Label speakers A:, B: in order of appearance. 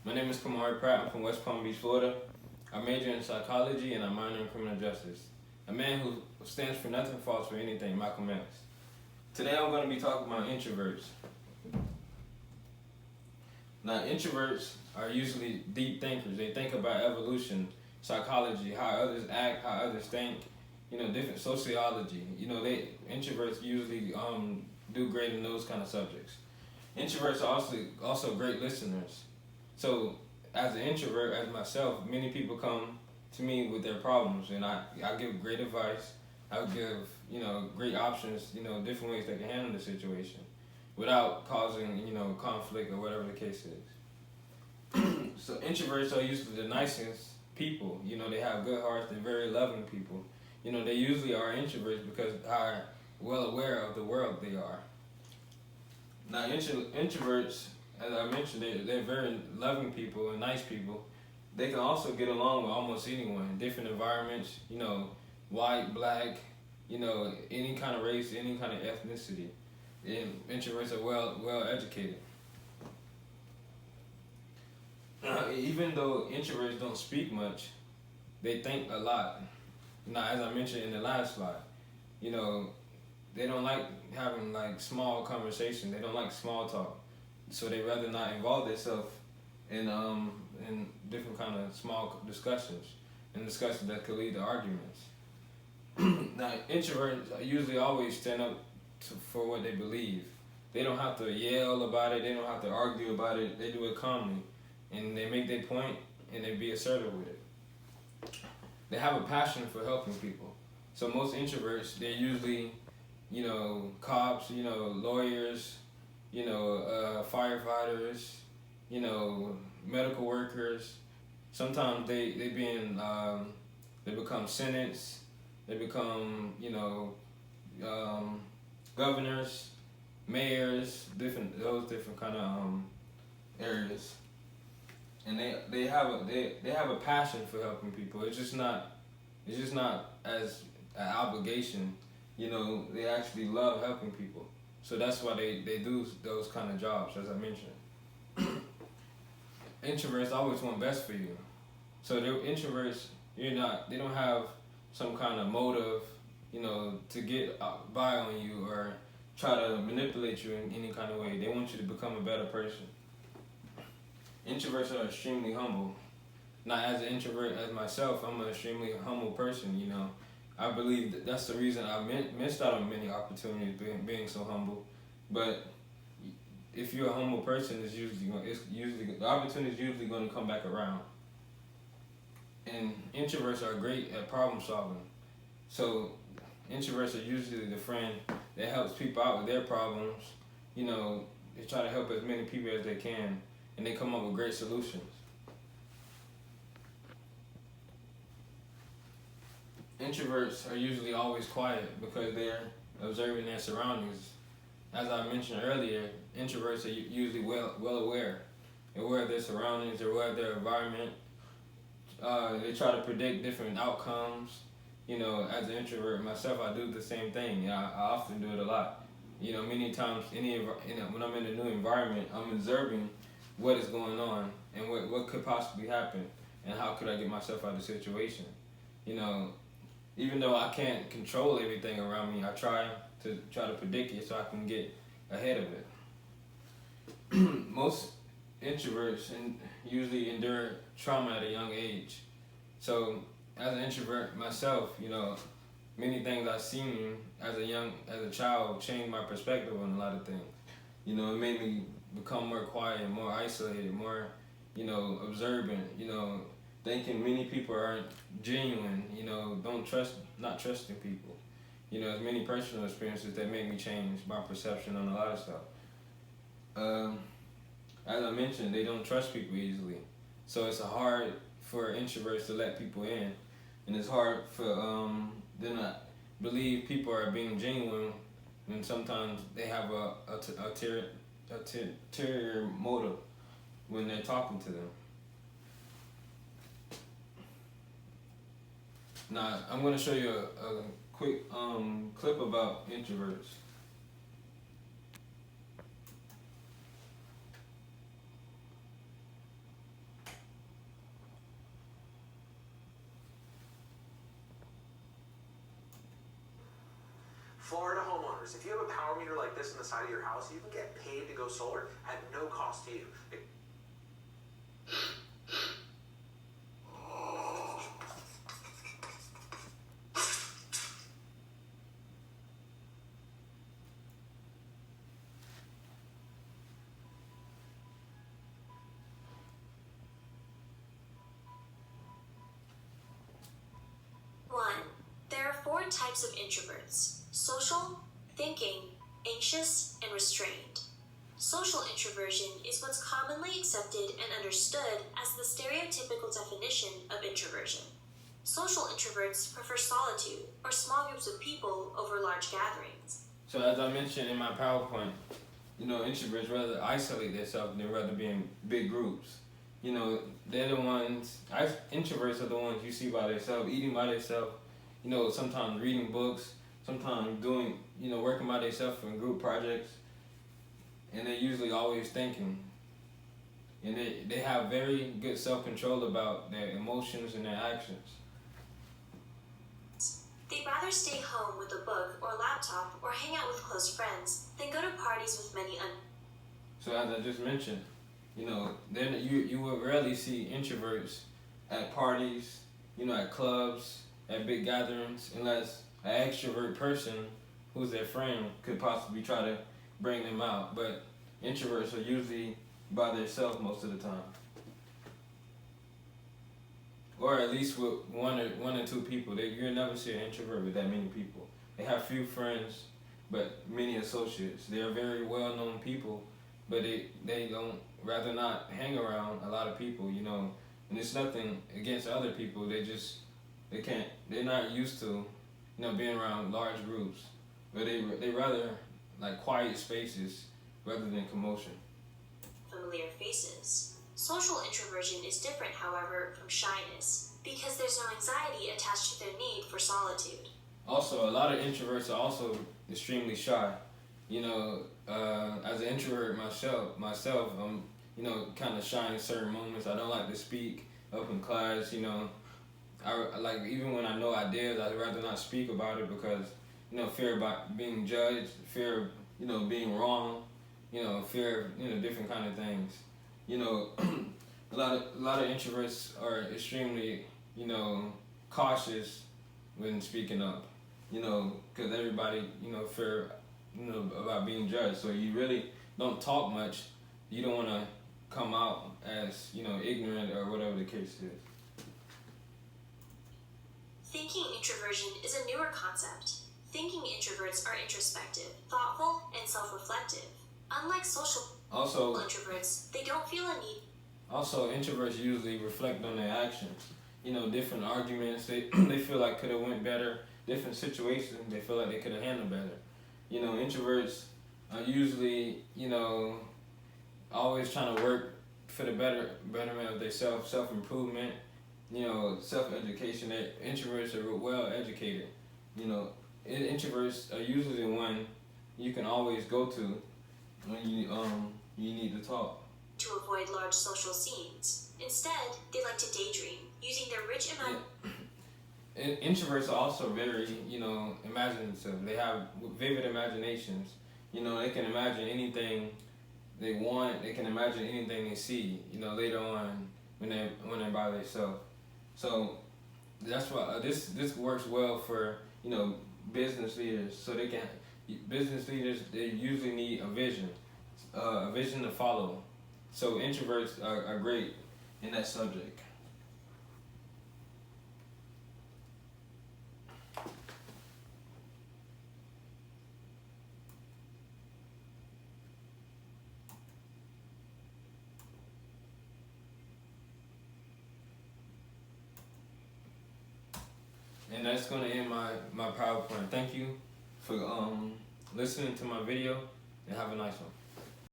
A: My name is Kamari Pratt. I'm from West Palm Beach, Florida. I major in psychology and I minor in criminal justice. A man who stands for nothing, falls for anything, Malcolm X. Today I'm going to be talking about introverts. Now, introverts are usually deep thinkers. They think about evolution, psychology, how others act, how others think, different sociology. Introverts usually do great in those kind of subjects. Introverts are also great listeners. So, as an introvert, as myself, many people come to me with their problems, and I give great advice. I give great options, different ways they can handle the situation, without causing conflict or whatever the case is. So introverts are usually the nicest people. They have good hearts. They're very loving people. They usually are introverts because they are well aware of the world they are. Now introverts, as I mentioned, they're very loving people and nice people. They can also get along with almost anyone, different environments, white, black, any kind of race, any kind of ethnicity. And introverts are well educated. Even though introverts don't speak much, they think a lot. Now, as I mentioned in the last slide, they don't like having small conversation. They don't like small talk, so they rather not involve themselves in different kind of small discussions that could lead to arguments. Now, introverts usually always stand up for what they believe. They don't have to yell about it. They don't have to argue about it. They do it calmly, and they make their point and they be assertive with it. They have a passion for helping people. So most introverts, they're usually, cops, lawyers, firefighters, medical workers. Sometimes they become senates. They become governors, mayors, those different kind of areas. And they have a passion for helping people. It's just not as an obligation. They actually love helping people. So that's why they do those kind of jobs, as I mentioned. Introverts always want best for you. So they're introverts. They don't have some kind of motive, to get by on you or try to manipulate you in any kind of way. They want you to become a better person. Introverts are extremely humble. Now, as an introvert, as myself, I'm an extremely humble person. I believe that's the reason I missed out on many opportunities being so humble. But if you're a humble person, the opportunity is usually going to come back around. And introverts are great at problem solving. So introverts are usually the friend that helps people out with their problems. They try to help as many people as they can, and they come up with great solutions. Introverts are usually always quiet because they're observing their surroundings. As I mentioned earlier, introverts are usually well aware. They're aware of their surroundings, they're aware of their environment. They try to predict different outcomes. As an introvert myself, I do the same thing. I often do it a lot. Many times, when I'm in a new environment, I'm observing what is going on and what could possibly happen and how could I get myself out of the situation. Even though I can't control everything around me, I try to predict it so I can get ahead of it. Most introverts usually endure trauma at a young age. So as an introvert myself, many things I've seen as a child changed my perspective on a lot of things. It made me become more quiet, more isolated, more, observant, thinking many people aren't genuine, not trusting people. There's many personal experiences that made me change my perception on a lot of stuff. As I mentioned, they don't trust people easily. So it's hard for introverts to let people in. And it's hard for them to believe people are being genuine when sometimes they have a ulterior motive when they're talking to them. Now, I'm going to show you a quick clip about introverts.
B: Florida homeowners, if you have a power meter like this on the side of your house, you can get paid to go solar at no cost to you.
C: There are 4 types of introverts: social, thinking, anxious, and restrained. Social introversion is what's commonly accepted and understood as the stereotypical definition of introversion. Social introverts prefer solitude or small groups of people over large gatherings.
A: So as I mentioned in my PowerPoint, introverts rather isolate themselves than rather be in big groups. They're the ones, introverts are the ones you see by themselves, eating by themselves, sometimes reading books, sometimes doing, working by themselves in group projects, and they're usually always thinking. And they have very good self-control about their emotions and their actions.
C: They'd rather stay home with a book or laptop or hang out with close friends than go to parties with many
A: So as I just mentioned, then you will rarely see introverts at parties, at clubs, at big gatherings, unless an extrovert person who's their friend could possibly try to bring them out. But introverts are usually by themselves most of the time, or at least with one or two people. You'll never see an introvert with that many people. They have few friends, but many associates. They are very well-known people, but they don't rather not hang around a lot of people. And it's nothing against other people. They're not used to being around large groups, but they rather like quiet spaces rather than commotion.
C: Familiar faces. Social introversion is different, however, from shyness, because there's no anxiety attached to their need for solitude.
A: Also, a lot of introverts are also extremely shy. As an introvert myself, I'm kind of shy in certain moments. I don't like to speak up in class. I like, even when I know ideas, I'd rather not speak about it because fear about being judged, fear of being wrong, fear of different kind of things. A lot of introverts are extremely cautious when speaking up. Because everybody fear about being judged. So you really don't talk much. You don't want to come out as ignorant or whatever the case is.
C: Thinking introversion is a newer concept. Thinking introverts are introspective, thoughtful, and self-reflective. Unlike social introverts, they don't feel a need.
A: Also, introverts usually reflect on their actions. Different arguments they feel like could have went better. Different situations they feel like they could have handled better. Introverts are usually always trying to work for the betterment of their self-improvement. Self-education. That introverts are well educated. Introverts are usually the one you can always go to when you need to talk.
C: To avoid large social scenes. Instead, they like to daydream, using their rich
A: Introverts are also very, imaginative. They have vivid imaginations. They can imagine anything they want. They can imagine anything they see. Later on when they're by themselves. So that's why this works well for business leaders. So business leaders, they usually need a vision to follow. So introverts are great in that subject. And that's going to end my PowerPoint. Thank you for listening to my video, and have a nice one.